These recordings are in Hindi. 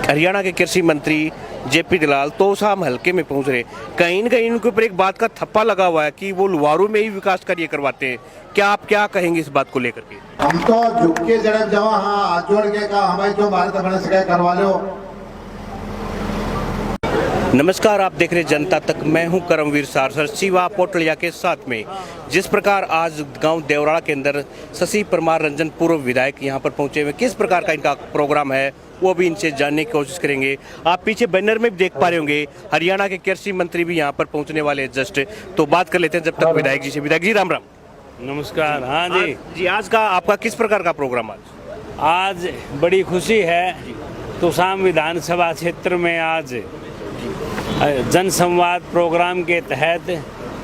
हरियाणा के कृषि मंत्री जेपी दलाल तोशाम हलके में पहुंच रहे, कहीं न कहीं उनके ऊपर एक बात का थप्पा लगा हुआ है कि वो लुवारू में ही विकास कार्य करवाते हैं। क्या आप क्या कहेंगे इस बात को लेकर के? हम तो झुक के जड़प जाओ, हाँ हाथ जोड़ के कहा हमारे जो भारत बने सके करवा लो। नमस्कार, आप देख रहे जनता तक। मैं हूं करमवीर सारसर शिवा पोटलिया के साथ में। जिस प्रकार आज गांव देवराड़ा के अंदर शशि परमार रंजन पूर्व विधायक यहां पर पहुंचे हुए, किस प्रकार का इनका प्रोग्राम है वो भी इनसे जानने की कोशिश करेंगे। आप पीछे बैनर में भी देख पा रहे होंगे हरियाणा के कृषि मंत्री भी यहाँ पर पहुँचने वाले हैं जस्ट। तो बात कर लेते हैं जब तक विधायक जी से। विधायक जी राम राम। नमस्कार। हाँ जी आज का आपका किस प्रकार का प्रोग्राम? आज बड़ी खुशी है। तोशाम विधानसभा क्षेत्र में आज जनसंवाद प्रोग्राम के तहत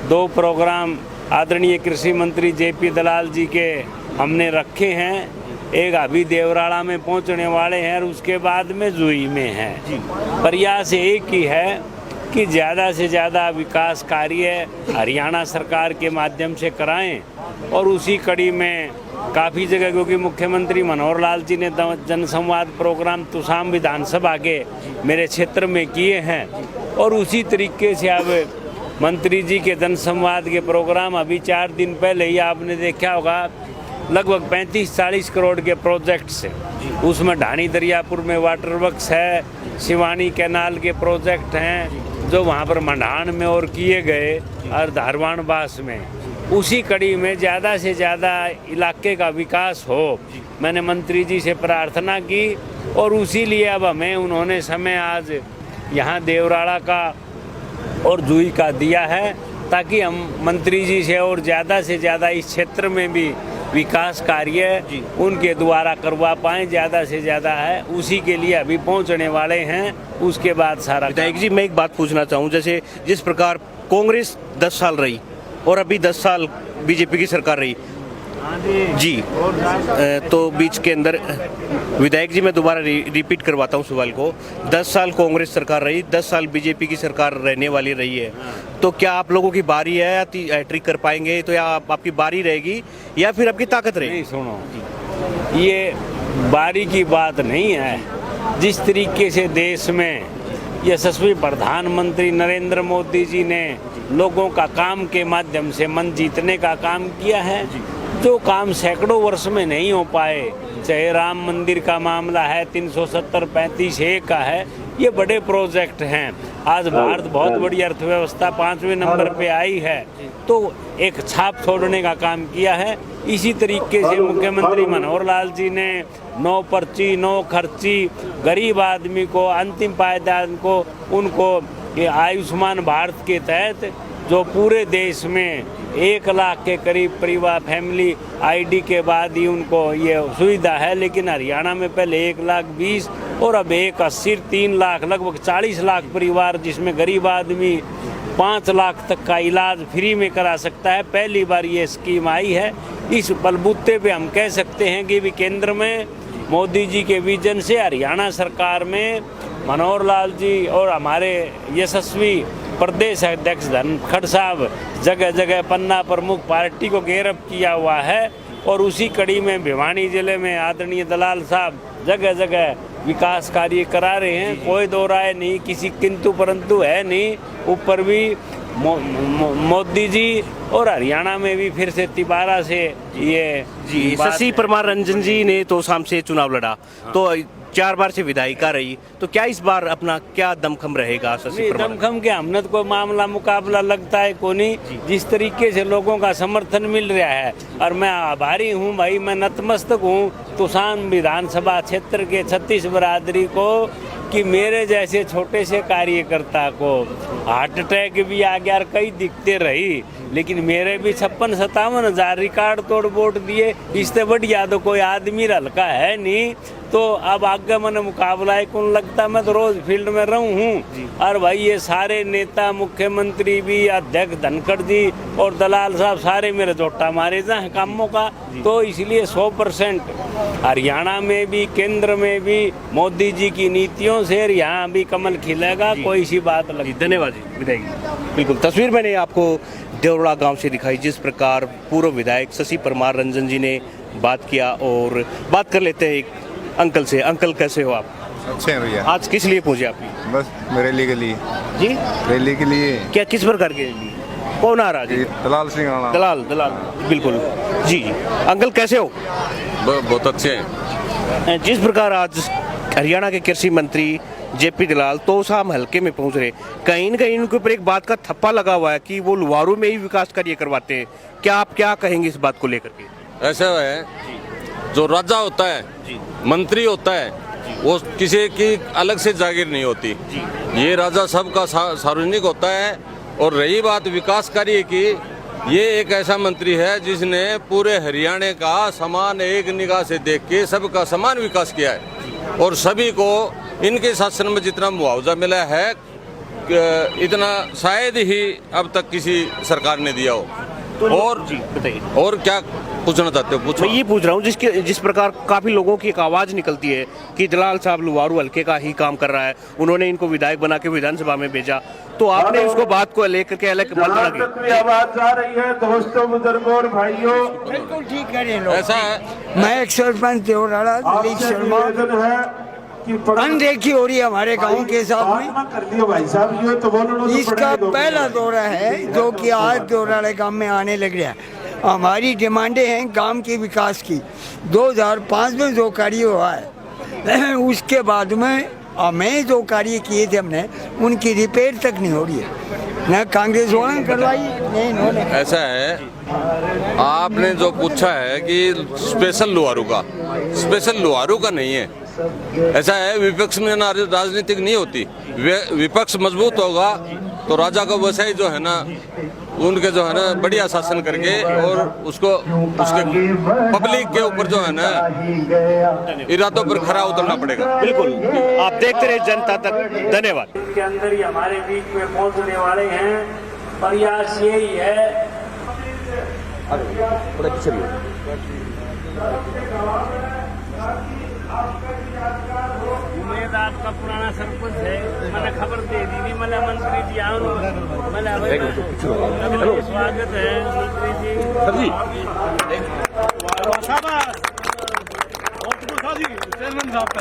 2 प्रोग्राम आदरणीय कृषि मंत्री जेपी दलाल जी के हमने रखे हैं। एक अभी देवराड़ा में पहुंचने वाले हैं और उसके बाद में जुई में है। प्रयास एक ही है कि ज़्यादा से ज़्यादा विकास कार्य हरियाणा सरकार के माध्यम से कराएं और उसी कड़ी में काफ़ी जगह, क्योंकि मुख्यमंत्री मनोहर लाल जी ने जनसंवाद प्रोग्राम तोशाम विधानसभा के मेरे क्षेत्र में किए हैं और उसी तरीके से अब मंत्री जी के जनसंवाद के प्रोग्राम अभी 4 दिन पहले ही आपने देखा होगा, लगभग 35-40 करोड़ के प्रोजेक्ट्स हैं। उसमें ढाणी दरियापुर में वाटर वर्क्स है, शिवानी कैनाल के प्रोजेक्ट हैं जो वहाँ पर मंडान में और किए गए और धारवाड़ बास में। उसी कड़ी में ज़्यादा से ज़्यादा इलाके का विकास हो, मैंने मंत्री जी से प्रार्थना की और उसी लिए अब हमें उन्होंने समय आज यहाँ देवराड़ा का और जुई का दिया है ताकि हम मंत्री जी से और ज़्यादा से ज़्यादा इस क्षेत्र में भी विकास कार्य उनके द्वारा करवा पाएँ, ज़्यादा से ज़्यादा है उसी के लिए अभी पहुंचने वाले हैं। उसके बाद सारा विधायक जी मैं एक बात पूछना चाहूँ, जैसे जिस प्रकार कांग्रेस 10 साल रही और अभी 10 साल बीजेपी की सरकार रही जी, तो बीच के अंदर विधायक जी मैं दोबारा रिपीट करवाता हूँ सवाल को। 10 साल कांग्रेस सरकार रही, 10 साल बीजेपी की सरकार रहने वाली रही है, तो क्या आप लोगों की बारी है या हैट्रिक कर पाएंगे? तो या आपकी बारी रहेगी या फिर आपकी ताकत रहेगी? नहीं, सुनो, ये बारी की बात नहीं है। जिस तरीके से देश में यशस्वी प्रधानमंत्री नरेंद्र मोदी जी ने लोगों का काम के माध्यम से मन जीतने का काम किया है, जो काम सैकड़ों वर्ष में नहीं हो पाए, चाहे राम मंदिर का मामला है, 370-35A का है, ये बड़े प्रोजेक्ट हैं। आज भारत बहुत बड़ी अर्थव्यवस्था 5वें नंबर पे आई है, तो एक छाप छोड़ने का काम किया है। इसी तरीके से मुख्यमंत्री मनोहर लाल जी ने 9 पर्ची 9 खर्ची गरीब आदमी को, अंतिम पायदान को, उनको ये आयुष्मान भारत के तहत जो पूरे देश में 1 लाख के करीब परिवार फैमिली आईडी के बाद ही उनको ये सुविधा है, लेकिन हरियाणा में पहले 1,20,000 और अब 1,80,000 3 लाख, लगभग 40 लाख परिवार, जिसमें गरीब आदमी 5 लाख तक का इलाज फ्री में करा सकता है। पहली बार ये स्कीम आई है। इस बलबूते पे हम कह सकते हैं कि भी केंद्र में मोदी जी के विजन से हरियाणा सरकार में मनोहर लाल जी और हमारे यशस्वी प्रदेश अध्यक्ष धनखड़ साहब जगह जगह पन्ना प्रमुख पार्टी को गिरफ्त किया हुआ है और उसी कड़ी में भिवानी जिले में आदरणीय दलाल साहब जगह जगह विकास कार्य करा रहे हैं। कोई दो राय नहीं, किसी किंतु परंतु है नहीं। ऊपर भी मोदी जी और हरियाणा में भी फिर से तिबारा से ये जी शशि परमार रंजन जी ने तोशाम से चुनाव लड़ा, तो 4 बार से विधायिका रही, तो क्या इस बार अपना क्या दमखम रहेगा? शशि परमार दमखम के हमने तो कोई मामला मुकाबला लगता है को नहीं, जिस तरीके से लोगों का समर्थन मिल रहा है और मैं आभारी हूँ भाई, मैं नतमस्तक हूँ तोशाम विधानसभा क्षेत्र के 36 बरादरी को कि मेरे जैसे छोटे से कार्यकर्ता को हार्ट अटैक भी आ गया और कई दिक्कतें रही, लेकिन मेरे भी 56-57 हज़ार रिकॉर्ड तोड़ वोट दिए। इससे बढ़िया तो कोई आदमी हल्का है नहीं। तो अब आगे मैंने मुकाबला है कौन लगता, मैं तो रोज फील्ड में रहूं हूँ और भाई ये सारे नेता, मुख्यमंत्री भी, अध्यक्ष धनखड़ जी और दलाल साहब सारे मेरे जोटा मारे जाए कामों का। तो इसलिए 100% हरियाणा में भी केंद्र में भी मोदी जी की नीतियों से यहाँ भी कमल खिलेगा, कोई सी बात लगी। धन्यवाद जी विधायक। बिल्कुल, तस्वीर मैंने आपको देवराड़ा गांव से दिखाई, जिस प्रकार पूर्व विधायक शशि परमार रंजन जी ने बात किया। और बात कर लेते हैं एक अंकल से। अंकल कैसे हो आप? अच्छे हैं भैया। आज किस लिए पहुंचे आप? बस रैली के लिए। जी, रैली के लिए। क्या किस प्रकार के लिए? कौन आ रहा है? दलाल सिंह आना। दलाल दलाल, बिल्कुल। जी जी, अंकल कैसे हो? बहुत अच्छे हैं। जिस प्रकार आज हरियाणा के कृषि मंत्री जेपी दलाल तोसाम हल्के में पहुंच रहे, कहीं न कहीं उनके ऊपर एक बात का थप्पा लगा हुआ है कि वो लुवारू में ही विकास कार्य करवाते हैं। क्या आप क्या कहेंगे इस बात को लेकर के? ऐसा है, जो राजा होता है, मंत्री होता है, वो किसी की अलग से जागीर नहीं होती। ये राजा सबका सार्वजनिक होता है। और रही बात विकास कार्य की, ये एक ऐसा मंत्री है जिसने पूरे हरियाणा का समान एक निगाह से देख के सबका समान विकास किया है। और सभी को इनके शासन में जितना मुआवजा मिला है, इतना शायद ही अब तक किसी सरकार ने दिया हो। और जी बताइए, और क्या पूछना चाहते हो? पूछो। मैं ये पूछ रहा हूँ जिस प्रकार काफी लोगों की एक आवाज निकलती है कि दलाल साहब लुवारू हल्के का ही काम कर रहा है, उन्होंने इनको विधायक बना के विधानसभा में भेजा, तो आपने उसको बात को लेकर के अलग आवाज आ रही है दोस्तों, बुजुर्गों और भाइयों, बिल्कुल ठीक कह रहे हैं लोग। ऐसा है, मैं एक सरपंच देवराड़ा दिलीप शर्मा, अनदेखी हो रही है हमारे गांव के साथ में। कर दिया भाई साहब, ये तो बोलो। इसका पहला दौरा है जो कि आज देवराड़ा गांव में आने लग रहा है। हमारी डिमांडें हैं गांव के विकास की। 2005 में जो कार्य हुआ है, उसके बाद में हमें जो कार्य किए थे हमने, उनकी रिपेयर तक नहीं हो रही है। न कांग्रेस वालों ने करवाई, नहीं इन्होंने। ऐसा है, आपने जो पूछा है कि स्पेशल लुहारू का, स्पेशल लुहारू का नहीं है। ऐसा है, विपक्ष में ना राजनीतिक नहीं होती। विपक्ष मजबूत होगा तो राजा को वैसा ही जो है ना, उनके जो है ना बढ़िया शासन करके, और उसको उसके पब्लिक के ऊपर जो है ना इरादों पर खरा उतरना पड़ेगा। बिल्कुल, आप देखते रहे जनता तक। धन्यवाद। के अंदर ही हमारे बीच में पहुंचने वाले हैं। प्रयास यही है, उम्मीद आपका पुराना सरपंच है, मैंने खबर दे दी थी, मैंने मंत्री जी आओ, मैंने स्वागत है मंत्री जी। सर जी चेयरमैन साहब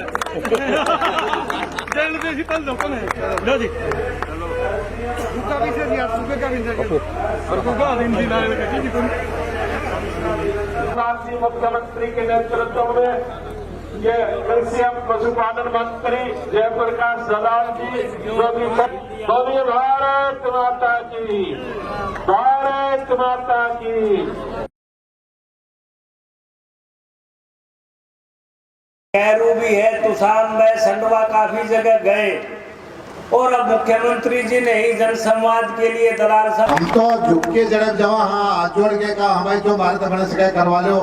मुख्यमंत्री के नेतृत्व में ये कृषि एवं पशुपालन मंत्री जयप्रकाश दलाल जी, जो भी बोलिए भारत माता की, भारत माता की। कैरू भी है, तुसाम में संडवा काफी जगह गए, और अब मुख्यमंत्री जी ने ही जन संवाद के लिए दलाल साहब हम तो झुक के जड़प जावा, हाँ हाथ जोड़ के कहा हमारे जो भारत बन सके करवा लो।